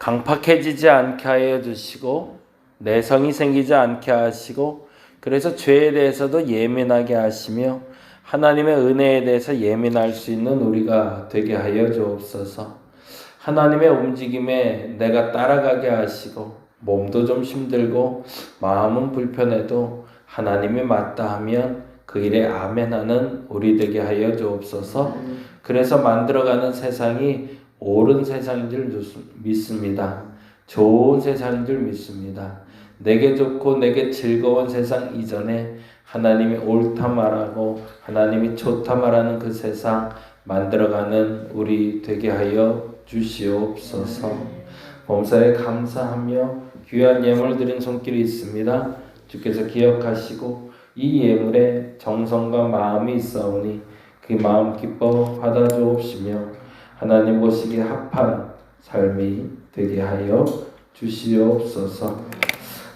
강팍해지지 않게 하여 주시고 내성이 생기지 않게 하시고 그래서 죄에 대해서도 예민하게 하시며 하나님의 은혜에 대해서 예민할 수 있는 우리가 되게 하여 주옵소서. 하나님의 움직임에 내가 따라가게 하시고 몸도 좀 힘들고 마음은 불편해도 하나님이 맞다 하면 그 일에 아멘하는 우리 되게 하여 주옵소서. 그래서 만들어가는 세상이 옳은 세상인 줄 믿습니다. 좋은 세상인 줄 믿습니다. 내게 좋고 내게 즐거운 세상 이전에 하나님이 옳다 말하고 하나님이 좋다 말하는 그 세상 만들어가는 우리 되게 하여 주시옵소서. 범사에 감사하며 귀한 예물 드린 손길이 있습니다. 주께서 기억하시고 이 예물에 정성과 마음이 있사오니 그 마음 기뻐 받아주옵시며 하나님 보시기에 합한 삶이 되게 하여 주시옵소서.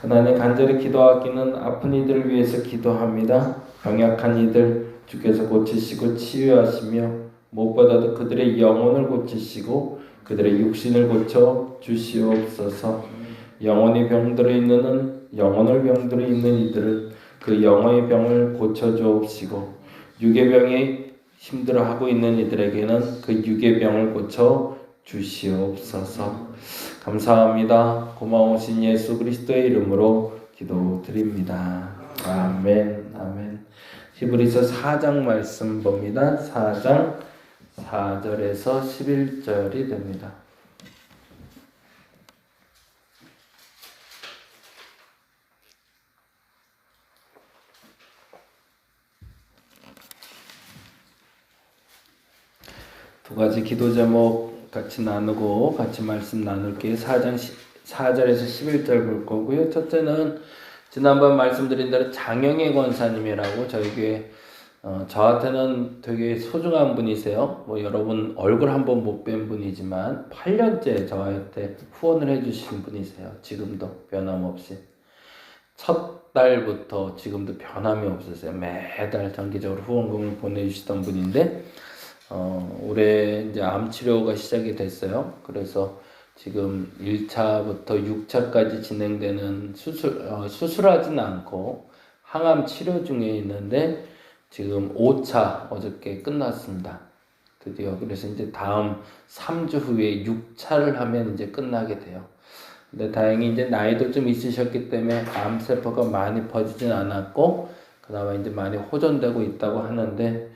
하나님 간절히 기도하기는 아픈 이들을 위해서 기도합니다. 병약한 이들 주께서 고치시고 치유하시며 무엇보다도 그들의 영혼을 고치시고 그들의 육신을 고쳐 주시옵소서. 영혼이 병들어 있는 영혼을 병들어 있는 이들을 그 영혼의 병을 고쳐 주옵시고 육의 병이 힘들어하고 있는 이들에게는 그 육의 병을 고쳐 주시옵소서. 감사합니다. 고마우신 예수 그리스도의 이름으로 기도드립니다. 아멘. 아멘. 히브리서 4장 말씀 봅니다. 4장 4절에서 11절이 됩니다. 두 가지 기도 제목 같이 나누고 같이 말씀 나눌게요. 4장 4절에서 11절 볼 거고요. 첫째는 지난번 말씀드린 대로 장영애 권사님이라고 저희 교회 저한테는 되게 소중한 분이세요. 뭐 여러분 얼굴 한번 못 뵌 분이지만 8년째 저한테 후원을 해주신 분이세요. 지금도 변함없이 첫 달부터 지금도 변함이 없으세요. 매달 정기적으로 후원금을 보내주시던 분인데 올해 이제 암 치료가 시작이 됐어요. 그래서 지금 1차부터 6차까지 진행되는 수술하지는 않고 항암 치료 중에 있는데 지금 5차 어저께 끝났습니다. 드디어. 그래서 이제 다음 3주 후에 6차를 하면 이제 끝나게 돼요. 근데 다행히 이제 나이도 좀 있으셨기 때문에 암세포가 많이 퍼지진 않았고 그나마 이제 많이 호전되고 있다고 하는데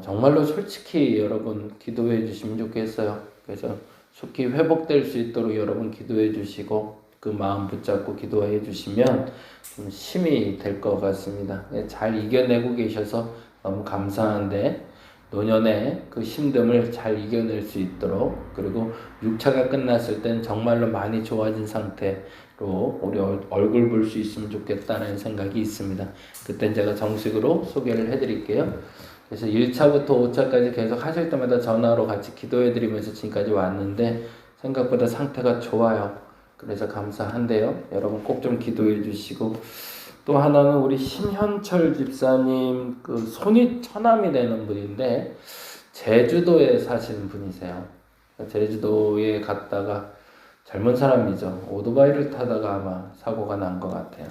정말로 솔직히 여러분 기도해 주시면 좋겠어요. 그래서 속히 회복될 수 있도록 여러분 기도해 주시고 그 마음 붙잡고 기도해 주시면 좀 힘이 될 것 같습니다. 잘 이겨내고 계셔서 너무 감사한데 노년에 그 힘듦을 잘 이겨낼 수 있도록 그리고 6차가 끝났을 땐 정말로 많이 좋아진 상태로 우리 얼굴 볼 수 있으면 좋겠다는 생각이 있습니다. 그땐 제가 정식으로 소개를 해드릴게요. 그래서 1차부터 5차까지 계속 하실 때마다 전화로 같이 기도해드리면서 지금까지 왔는데 생각보다 상태가 좋아요. 그래서 감사한데요. 여러분 꼭 좀 기도해 주시고 또 하나는 우리 심현철 집사님 그 손이 처남이 되는 분인데 제주도에 사시는 분이세요. 제주도에 갔다가 젊은 사람이죠. 오토바이를 타다가 아마 사고가 난 것 같아요.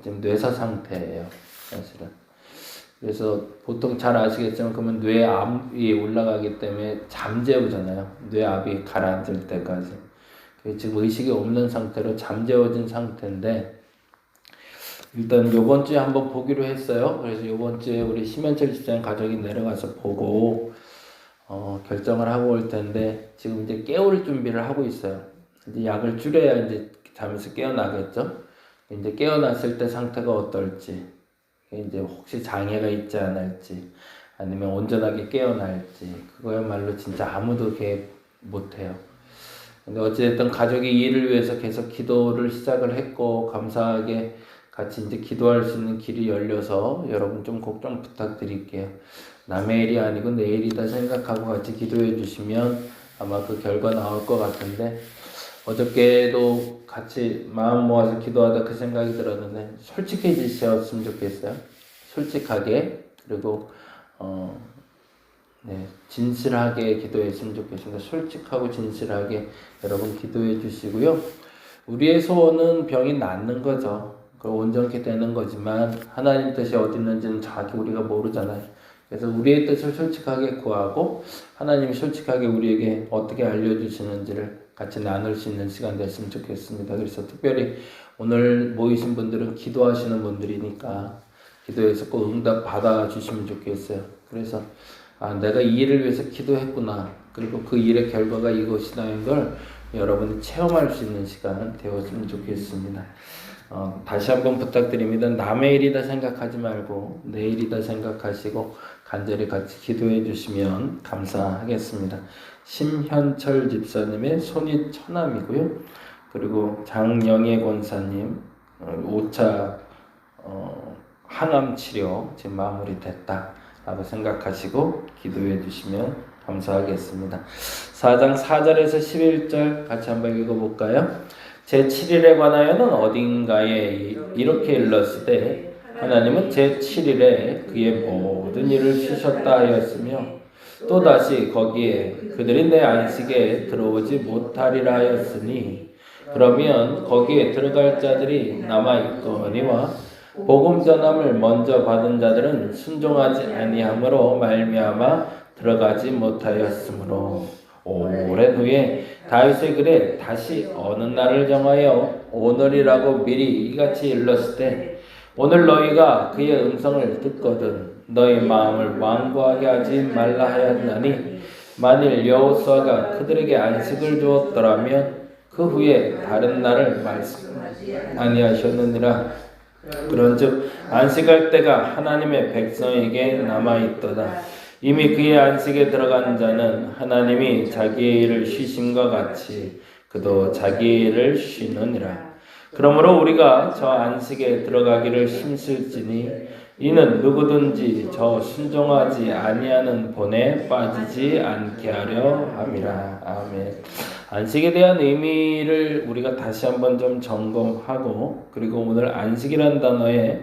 지금 뇌사 상태예요. 사실은. 그래서 보통 잘 아시겠지만 그러면 뇌암이 올라가기 때문에 잠재우잖아요. 뇌압이 가라앉을 때까지. 지금 의식이 없는 상태로 잠재워진 상태인데 일단 요번 주에 한번 보기로 했어요. 그래서 요번 주에 우리 심현철 집사님 가족이 내려가서 보고 결정을 하고 올 텐데 지금 이제 깨울 준비를 하고 있어요. 이제 약을 줄여야 이제 잠에서 깨어나겠죠. 이제 깨어났을 때 상태가 어떨지 이제 혹시 장애가 있지 않을지 아니면 온전하게 깨어날지 그거야말로 진짜 아무도 계획 못해요. 근데 어찌됐든 가족이 이를 위해서 계속 기도를 시작을 했고 감사하게 같이 이제 기도할 수 있는 길이 열려서 여러분 좀 걱정 부탁드릴게요. 남의 일이 아니고 내 일이다 생각하고 같이 기도해 주시면 아마 그 결과 나올 것 같은데 어저께도 같이 마음 모아서 기도하다 그 생각이 들었는데 솔직해지셨으면 좋겠어요. 솔직하게 그리고 진실하게 기도했으면 좋겠습니다. 솔직하고 진실하게 여러분 기도해 주시고요. 우리의 소원은 병이 낫는 거죠. 온전케 되는 거지만 하나님 뜻이 어디 있는지는 정확히 우리가 모르잖아요. 그래서 우리의 뜻을 솔직하게 구하고 하나님이 솔직하게 우리에게 어떻게 알려주시는지를 같이 나눌 수 있는 시간 됐으면 좋겠습니다. 그래서 특별히 오늘 모이신 분들은 기도하시는 분들이니까 기도해서 꼭 응답 받아주시면 좋겠어요. 그래서 내가 이 일을 위해서 기도했구나. 그리고 그 일의 결과가 이것이라는 걸 여러분이 체험할 수 있는 시간 되었으면 좋겠습니다. 다시 한번 부탁드립니다. 남의 일이다 생각하지 말고 내 일이다 생각하시고 간절히 같이 기도해 주시면 감사하겠습니다. 심현철 집사님의 손이 처남이고요. 그리고 장영애 권사님 5차 항암 치료 지금 마무리됐다 라고 생각하시고 기도해 주시면 감사하겠습니다. 4장 4절에서 11절 같이 한번 읽어볼까요? 제7일에 관하여는 어딘가에 이렇게 일렀으되 하나님은 제7일에 그의 모든 일을 쉬셨다 하였으며 또다시 거기에 그들이 내 안식에 들어오지 못하리라 하였으니 그러면 거기에 들어갈 자들이 남아있거니와 복음 전함을 먼저 받은 자들은 순종하지 아니함으로 말미암아 들어가지 못하였으므로 오랜 후에 다윗의 글에 다시 어느 날을 정하여 오늘이라고 미리 이같이 일렀을 때 오늘 너희가 그의 음성을 듣거든 너희 마음을 완고하게 하지 말라 하였나니 만일 여호수아가 그들에게 안식을 주었더라면 그 후에 다른 날을 말씀하지 아니하셨느니라. 그런즉 안식할 때가 하나님의 백성에게 남아있도다. 이미 그의 안식에 들어간 자는 하나님이 자기의 일을 쉬심과 같이 그도 자기의 일을 쉬느니라. 그러므로 우리가 저 안식에 들어가기를 힘쓸지니 이는 누구든지 저 순종하지 아니하는 본에 빠지지 않게 하려 함이라. 아멘. 안식에 대한 의미를 우리가 다시 한번 좀 점검하고 그리고 오늘 안식이라는 단어에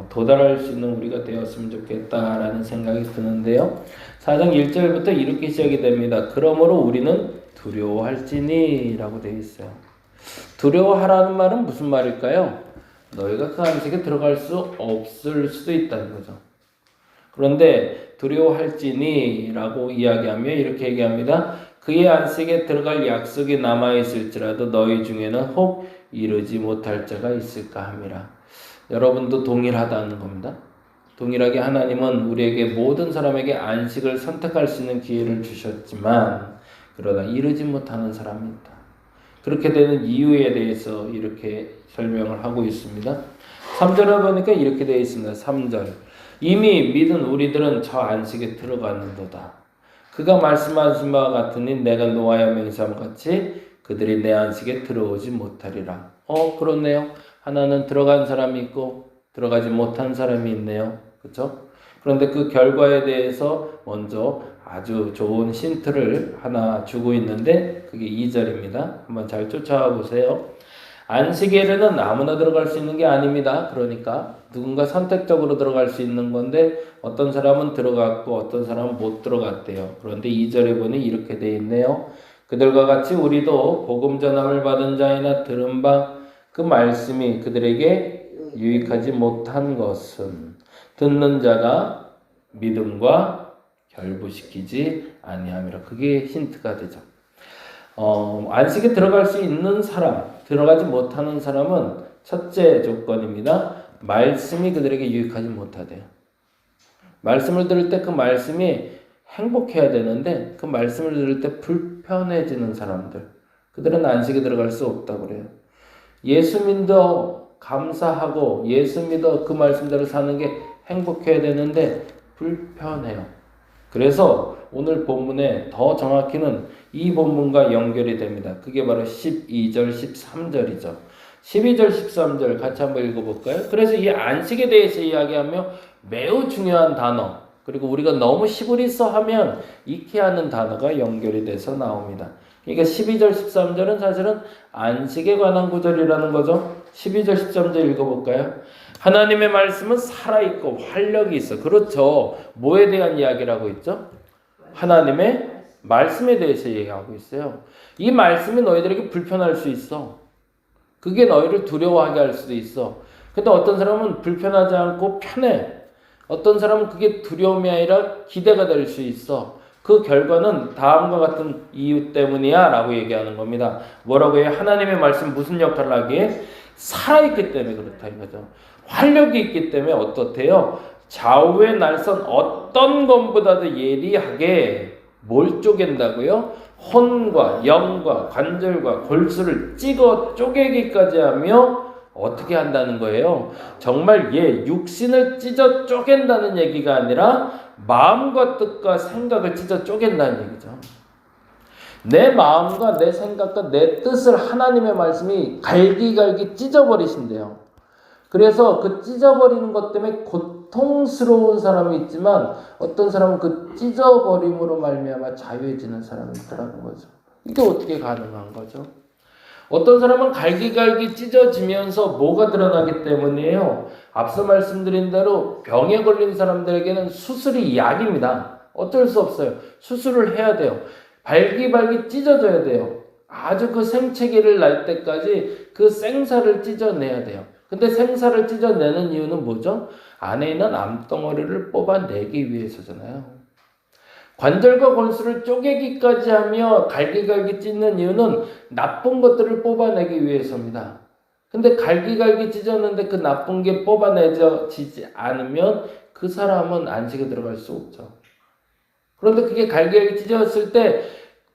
도달할 수 있는 우리가 되었으면 좋겠다라는 생각이 드는데요. 4장 1절부터 이렇게 시작이 됩니다. 그러므로 우리는 두려워할지니 라고 되어 있어요. 두려워하라는 말은 무슨 말일까요? 너희가 그 안식에 들어갈 수 없을 수도 있다는 거죠. 그런데 두려워할지니 라고 이야기하며 이렇게 얘기합니다. 그의 안식에 들어갈 약속이 남아있을지라도 너희 중에는 혹 이르지 못할 자가 있을까 함이라. 여러분도 동일하다는 겁니다. 동일하게 하나님은 우리에게 모든 사람에게 안식을 선택할 수 있는 기회를 주셨지만 그러나 이르지 못하는 사람이 있다. 그렇게 되는 이유에 대해서 이렇게 설명을 하고 있습니다. 3절에 보니까 이렇게 되어 있습니다. 3절 이미 믿은 우리들은 저 안식에 들어갔는도다. 그가 말씀하신 바와 같으니 내가 노아의 맹세함 같이 그들이 내 안식에 들어오지 못하리라. 그렇네요. 하나는 들어간 사람이 있고 들어가지 못한 사람이 있네요. 그렇죠? 그런데 그 결과에 대해서 먼저 아주 좋은 힌트를 하나 주고 있는데 그게 2절입니다. 한번 잘 쫓아와 보세요. 안식일에는 아무나 들어갈 수 있는 게 아닙니다. 그러니까 누군가 선택적으로 들어갈 수 있는 건데 어떤 사람은 들어갔고 어떤 사람은 못 들어갔대요. 그런데 2절에 보니 이렇게 돼 있네요. 그들과 같이 우리도 복음 전함을 받은 자이나 들은 바 그 말씀이 그들에게 유익하지 못한 것은 듣는 자가 믿음과 결부시키지 아니함이라. 그게 힌트가 되죠. 안식에 들어갈 수 있는 사람, 들어가지 못하는 사람은 첫째 조건입니다. 말씀이 그들에게 유익하지 못하대요. 말씀을 들을 때 그 말씀이 행복해야 되는데 그 말씀을 들을 때 불편해지는 사람들, 그들은 안식에 들어갈 수 없다고 그래요. 예수 믿어 감사하고 예수 믿어 그 말씀대로 사는 게 행복해야 되는데 불편해요. 그래서 오늘 본문에 더 정확히는 이 본문과 연결이 됩니다. 그게 바로 12절, 13절이죠. 12절, 13절 같이 한번 읽어볼까요? 그래서 이 안식에 대해서 이야기하며 매우 중요한 단어, 그리고 우리가 너무 시부리서 하면 익히 하는 단어가 연결이 돼서 나옵니다. 그러니까 12절, 13절은 사실은 안식에 관한 구절이라는 거죠. 12절, 13절 읽어볼까요? 하나님의 말씀은 살아있고 활력이 있어. 그렇죠. 뭐에 대한 이야기를 하고 있죠? 하나님의 말씀에 대해서 얘기하고 있어요. 이 말씀이 너희들에게 불편할 수 있어. 그게 너희를 두려워하게 할 수도 있어. 근데 어떤 사람은 불편하지 않고 편해. 어떤 사람은 그게 두려움이 아니라 기대가 될 수 있어. 그 결과는 다음과 같은 이유 때문이야 라고 얘기하는 겁니다. 뭐라고 해요? 하나님의 말씀 무슨 역할을 하기에? 살아있기 때문에 그렇다 이거죠. 활력이 있기 때문에 어떻대요? 좌우의 날선 어떤 것보다도 예리하게 뭘 쪼갠다고요? 혼과 영과 관절과 골수를 찍어 쪼개기까지 하며 어떻게 한다는 거예요? 정말 육신을 찢어 쪼갠다는 얘기가 아니라 마음과 뜻과 생각을 찢어 쪼갠다는 얘기죠. 내 마음과 내 생각과 내 뜻을 하나님의 말씀이 갈기갈기 찢어버리신대요. 그래서 그 찢어버리는 것 때문에 고통스러운 사람이 있지만 어떤 사람은 그 찢어버림으로 말미암아 자유해지는 사람이 있더라는 거죠. 이게 어떻게 가능한 거죠? 어떤 사람은 갈기갈기 찢어지면서 뭐가 드러나기 때문이에요. 앞서 말씀드린 대로 병에 걸린 사람들에게는 수술이 약입니다. 어쩔 수 없어요. 수술을 해야 돼요. 발기발기 찢어져야 돼요. 아주 그 생채기를 날 때까지 그 생사를 찢어내야 돼요. 근데 생사를 찢어내는 이유는 뭐죠? 안에 있는 암덩어리를 뽑아내기 위해서잖아요. 관절과 골수를 쪼개기까지 하며 갈기갈기 찢는 이유는 나쁜 것들을 뽑아내기 위해서입니다. 근데 갈기갈기 찢었는데 그 나쁜 게 뽑아내지지 않으면 그 사람은 안식에 들어갈 수 없죠. 그런데 그게 갈기갈기 찢어졌을 때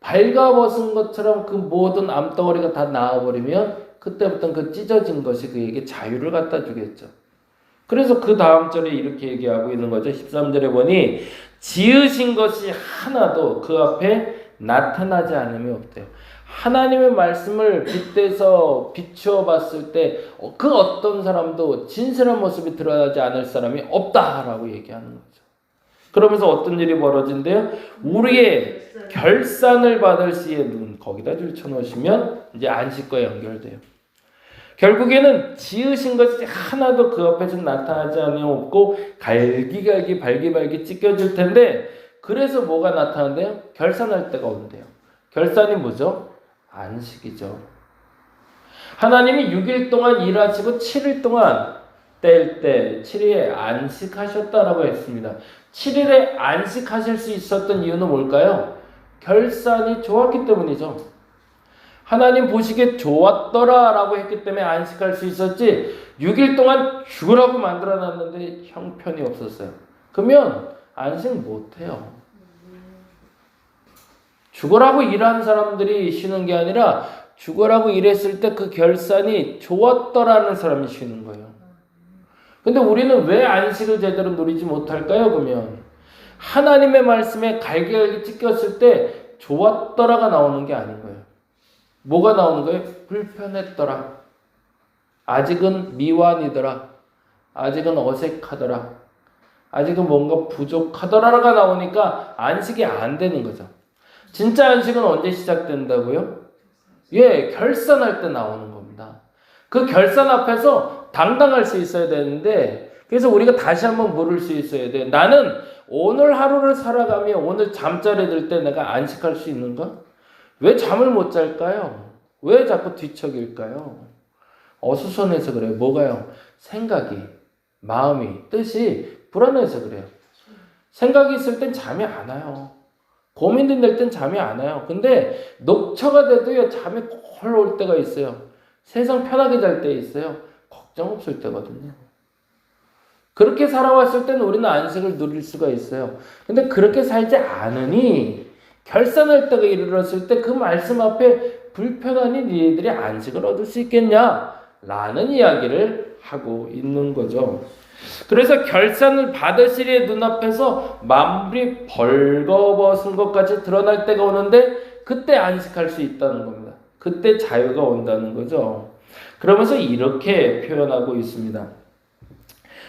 발가벗은 것처럼 그 모든 암덩어리가 다 나와버리면 그때부터는 그 찢어진 것이 그에게 자유를 갖다 주겠죠. 그래서 그 다음 절에 이렇게 얘기하고 있는 거죠. 13절에 보니 지으신 것이 하나도 그 앞에 나타나지 않음이 없대요. 하나님의 말씀을 빗대서 비추어 봤을 때 그 어떤 사람도 진실한 모습이 드러나지 않을 사람이 없다라고 얘기하는 거죠. 그러면서 어떤 일이 벌어진대요? 우리의 결산을 받을 시에 눈 거기다 줄쳐놓으시면 이제 안식과 연결돼요. 결국에는 지으신 것이 하나도 그 앞에서 나타나지 않으면 없고 갈기갈기 발기발기 찢겨질 텐데 그래서 뭐가 나타난대요? 결산할 때가 온대요. 결산이 뭐죠? 안식이죠. 하나님이 6일 동안 일하시고 7일 동안 뗄 때 7일에 안식하셨다라고 했습니다. 7일에 안식하실 수 있었던 이유는 뭘까요? 결산이 좋았기 때문이죠. 하나님 보시기에 좋았더라 라고 했기 때문에 안식할 수 있었지 6일 동안 죽으라고 만들어놨는데 형편이 없었어요. 그러면 안식 못해요. 죽으라고 일한 사람들이 쉬는 게 아니라 죽으라고 일했을 때 그 결산이 좋았더라는 사람이 쉬는 거예요. 근데 우리는 왜 안식을 제대로 누리지 못할까요? 그러면 하나님의 말씀에 갈기갈기 찢겼을 때 좋았더라가 나오는 게 아닌 거예요. 뭐가 나오는 거예요? 불편했더라. 아직은 미완이더라. 아직은 어색하더라. 아직은 뭔가 부족하더라가 나오니까 안식이 안 되는 거죠. 진짜 안식은 언제 시작된다고요? 결산할 때 나오는 겁니다. 그 결산 앞에서 당당할 수 있어야 되는데 그래서 우리가 다시 한번 물을 수 있어야 돼요. 나는 오늘 하루를 살아가며 오늘 잠자리 들 때 내가 안식할 수 있는가? 왜 잠을 못 잘까요? 왜 자꾸 뒤척일까요? 어수선해서 그래요. 뭐가요? 생각이, 마음이, 뜻이 불안해서 그래요. 생각이 있을 땐 잠이 안 와요. 고민이 될 땐 잠이 안 와요. 근데 녹초가 돼도요, 잠이 콜 올 때가 있어요. 세상 편하게 잘 때 있어요. 걱정 없을 때거든요. 그렇게 살아왔을 때는 우리는 안식을 누릴 수가 있어요. 근데 그렇게 살지 않으니 결산할 때가 이르렀을 때 그 말씀 앞에 불편하니 니네들이 안식을 얻을 수 있겠냐? 라는 이야기를 하고 있는 거죠. 그래서 결산을 받으시리의 눈앞에서 만물이 벌거벗은 것까지 드러날 때가 오는데 그때 안식할 수 있다는 겁니다. 그때 자유가 온다는 거죠. 그러면서 이렇게 표현하고 있습니다.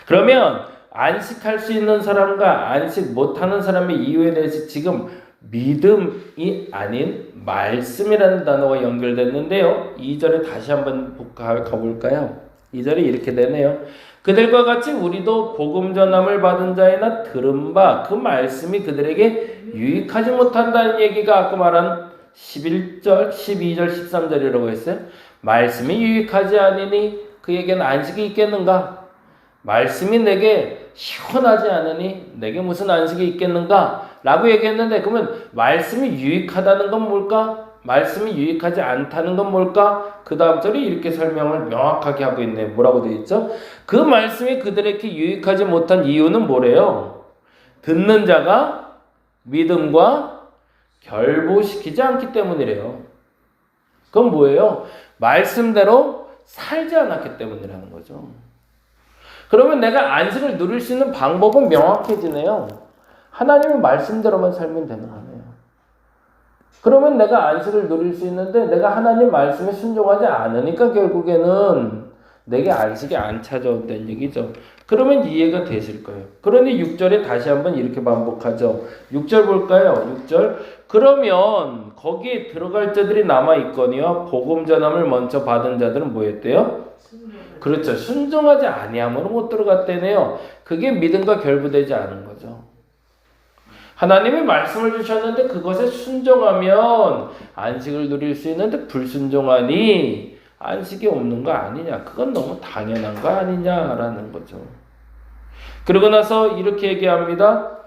그러면 안식할 수 있는 사람과 안식 못하는 사람의 이유에 대해서 지금 믿음이 아닌 말씀이라는 단어가 연결됐는데요. 2절에 다시 한번 가볼까요? 2절에 이렇게 되네요. 그들과 같이 우리도 복음 전함을 받은 자이나 들은 바 그 말씀이 그들에게 유익하지 못한다는 얘기가 아까 말한 11절, 12절, 13절이라고 했어요. 말씀이 유익하지 않으니 그에게는 안식이 있겠는가? 말씀이 내게 시원하지 않으니 내게 무슨 안식이 있겠는가? 라고 얘기했는데 그러면 말씀이 유익하다는 건 뭘까? 말씀이 유익하지 않다는 건 뭘까? 그 다음 절이 이렇게 설명을 명확하게 하고 있네요. 뭐라고 되어 있죠? 그 말씀이 그들에게 유익하지 못한 이유는 뭐래요? 듣는 자가 믿음과 결부시키지 않기 때문이래요. 그건 뭐예요? 말씀대로 살지 않았기 때문이라는 거죠. 그러면 내가 안식을 누릴 수 있는 방법은 명확해지네요. 하나님의 말씀대로만 살면 되는 거네요. 그러면 내가 안식을 누릴 수 있는데 내가 하나님 말씀에 순종하지 않으니까 결국에는 내게 안식이 안 찾아온다는 얘기죠. 그러면 이해가 되실 거예요. 그러니 6절에 다시 한번 이렇게 반복하죠. 6절 볼까요? 6절. 그러면 거기에 들어갈 자들이 남아있거니와 복음 전함을 먼저 받은 자들은 뭐였대요? 그렇죠. 순종하지 아니함으로 못 들어갔대네요. 그게 믿음과 결부되지 않은 거죠. 하나님이 말씀을 주셨는데 그것에 순종하면 안식을 누릴 수 있는데 불순종하니 안식이 없는 거 아니냐. 그건 너무 당연한 거 아니냐라는 거죠. 그러고 나서 이렇게 얘기합니다.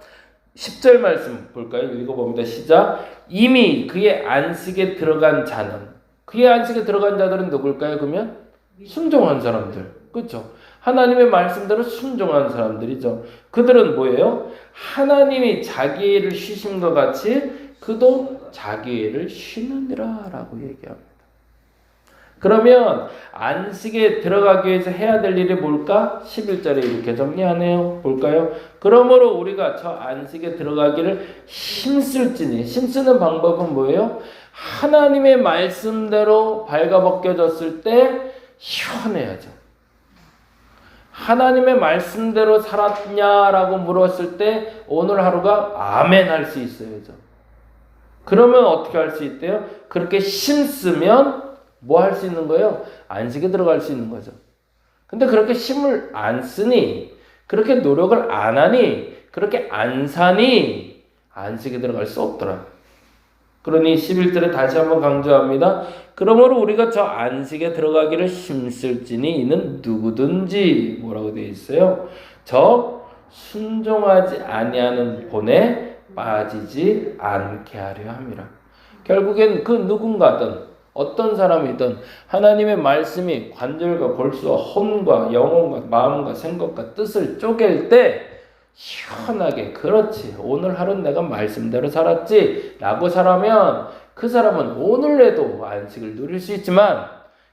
10절 말씀 볼까요? 읽어봅니다. 시작. 이미 그의 안식에 들어간 자는, 그의 안식에 들어간 자들은 누굴까요? 그러면 순종한 사람들. 그렇죠? 하나님의 말씀대로 순종한 사람들이죠. 그들은 뭐예요? 하나님이 자기 일을 쉬심과 같이 그도 자기 일을 쉬느니라 라고 얘기합니다. 그러면 안식에 들어가기 위해서 해야 될 일이 뭘까? 11절에 이렇게 정리하네요. 볼까요? 그러므로 우리가 저 안식에 들어가기를 힘쓸지니, 힘쓰는 방법은 뭐예요? 하나님의 말씀대로 발가벗겨졌을 때 시원해야죠. 하나님의 말씀대로 살았냐라고 물었을 때 오늘 하루가 아멘 할 수 있어야죠. 그러면 어떻게 할 수 있대요? 그렇게 힘쓰면 뭐 할 수 있는 거예요? 안식에 들어갈 수 있는 거죠. 근데 그렇게 힘을 안 쓰니, 그렇게 노력을 안 하니, 그렇게 안 사니 안식에 들어갈 수 없더라. 그러니 11절에 다시 한번 강조합니다. 그러므로 우리가 저 안식에 들어가기를 힘쓸지니 이는 누구든지 뭐라고 되어 있어요? 저 순종하지 아니하는 본에 빠지지 않게 하려 함이라. 결국엔 그 누군가든 어떤 사람이든 하나님의 말씀이 관절과 골수와 혼과 영혼과 마음과 생각과 뜻을 쪼갤 때 시원하게 그렇지 오늘 하루는 내가 말씀대로 살았지 라고 살아면 그 사람은 오늘에도 안식을 누릴 수 있지만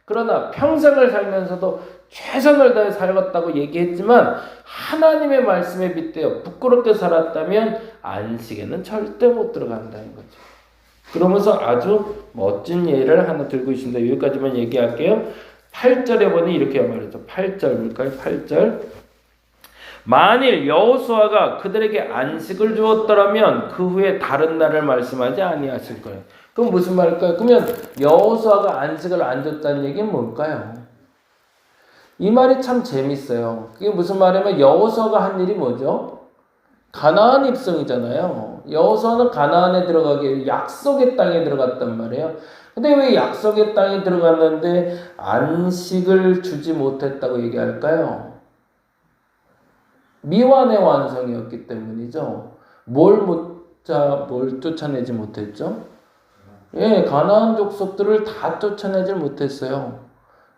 그러나 평생을 살면서도 최선을 다해 살았다고 얘기했지만 하나님의 말씀에 빗대어 부끄럽게 살았다면 안식에는 절대 못 들어간다는 거죠. 그러면서 아주 멋진 예를 하나 들고 있습니다. 여기까지만 얘기할게요. 8절에 보니 이렇게 말하죠. 8절 볼까요? 8절. 만일 여호수아가 그들에게 안식을 주었더라면 그 후에 다른 날을 말씀하지 아니하실 거예요. 그럼 무슨 말일까요? 그러면 여호수아가 안식을 안 줬다는 얘기는 뭘까요? 이 말이 참 재밌어요. 그게 무슨 말이냐면 여호수아가 한 일이 뭐죠? 가나안 입성이잖아요. 여호수아는 가나안에 들어가기 위해 약속의 땅에 들어갔단 말이에요. 근데 왜 약속의 땅에 들어갔는데 안식을 주지 못했다고 얘기할까요? 미완의 완성이었기 때문이죠. 뭘 쫓아내지 못했죠? 예, 가나안 족속들을 다 쫓아내지 못했어요.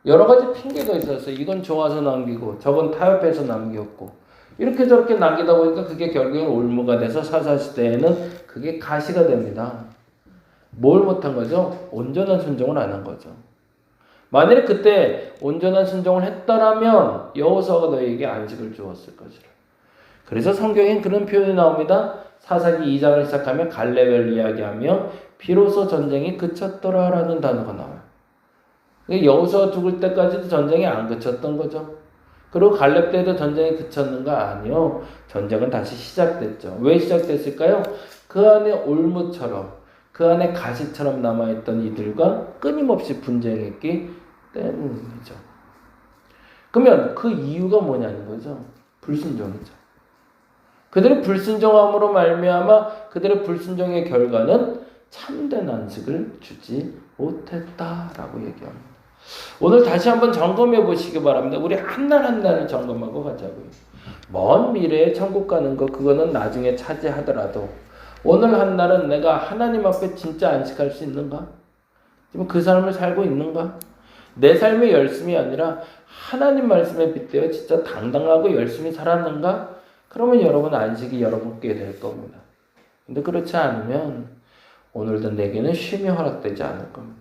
여러 가지 핑계가 있었어요. 이건 좋아서 남기고, 저건 타협해서 남겼고, 이렇게 저렇게 남기다 보니까 그게 결국엔 올무가 돼서 사사시대에는 그게 가시가 됩니다. 뭘 못한 거죠? 온전한 순종을 안 한 거죠. 만일에 그때 온전한 순종을 했더라면 여호수아가 너희에게 안식을 주었을 것이라. 그래서 성경엔 그런 표현이 나옵니다. 사사기 2장을 시작하면 갈렙을 이야기하며 비로소 전쟁이 그쳤더라 라는 단어가 나와요. 여호수아 죽을 때까지도 전쟁이 안 그쳤던 거죠. 그리고 갈렙 때도 전쟁이 그쳤는가? 아니요. 전쟁은 다시 시작됐죠. 왜 시작됐을까요? 그 안에 올무처럼 그 안에 가시처럼 남아있던 이들과 끊임없이 분쟁했기 때문이죠. 그러면 그 이유가 뭐냐는 거죠. 불순종이죠. 그들의 불순종함으로 말미암아 그들의 불순종의 결과는 참된 안식을 주지 못했다라고 얘기합니다. 오늘 다시 한번 점검해 보시기 바랍니다. 우리 한 날 한 날을 점검하고 가자고요. 먼 미래에 천국 가는 거 그거는 나중에 차지하더라도 오늘 한 날은 내가 하나님 앞에 진짜 안식할 수 있는가? 지금 그 삶을 살고 있는가? 내 삶의 열심이 아니라 하나님 말씀에 빗대어 진짜 당당하고 열심히 살았는가? 그러면 여러분 안식이 여러분께 될 겁니다. 근데 그렇지 않으면 오늘도 내게는 쉼이 허락되지 않을 겁니다.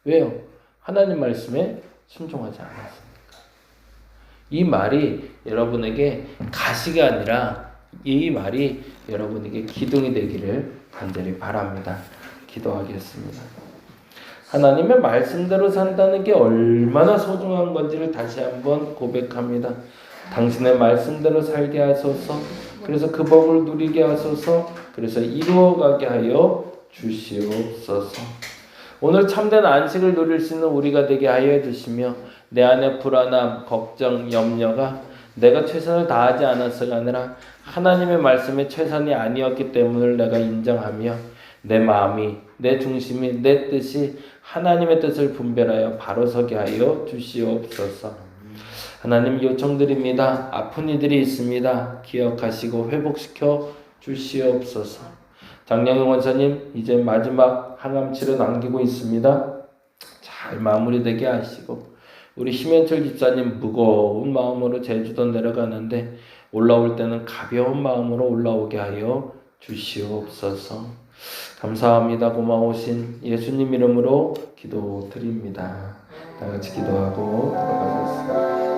왜요? 하나님 말씀에 순종하지 않았습니까? 이 말이 여러분에게 가시가 아니라 이 말이 여러분에게 기둥이 되기를 간절히 바랍니다. 기도하겠습니다. 하나님의 말씀대로 산다는 게 얼마나 소중한 건지를 다시 한번 고백합니다. 당신의 말씀대로 살게 하소서. 그래서 그 법을 누리게 하소서. 그래서 이루어가게 하여 주시옵소서. 오늘 참된 안식을 누릴 수 있는 우리가 되게 하여 주시며 내 안에 불안함, 걱정, 염려가 내가 최선을 다하지 않았을 아니라 하나님의 말씀에 최선이 아니었기 때문을 내가 인정하며 내 마음이, 내 중심이, 내 뜻이 하나님의 뜻을 분별하여 바로 서게 하여 주시옵소서. 하나님 요청드립니다. 아픈 이들이 있습니다. 기억하시고 회복시켜 주시옵소서. 장영영 원사님 이제 마지막 항암치료 남기고 있습니다. 잘 마무리되게 하시고 우리 심현철 집사님 무거운 마음으로 제주도 내려가는데 올라올 때는 가벼운 마음으로 올라오게 하여 주시옵소서. 감사합니다. 고마우신 예수님 이름으로 기도드립니다. 다 같이 기도하고 돌아가겠습니다.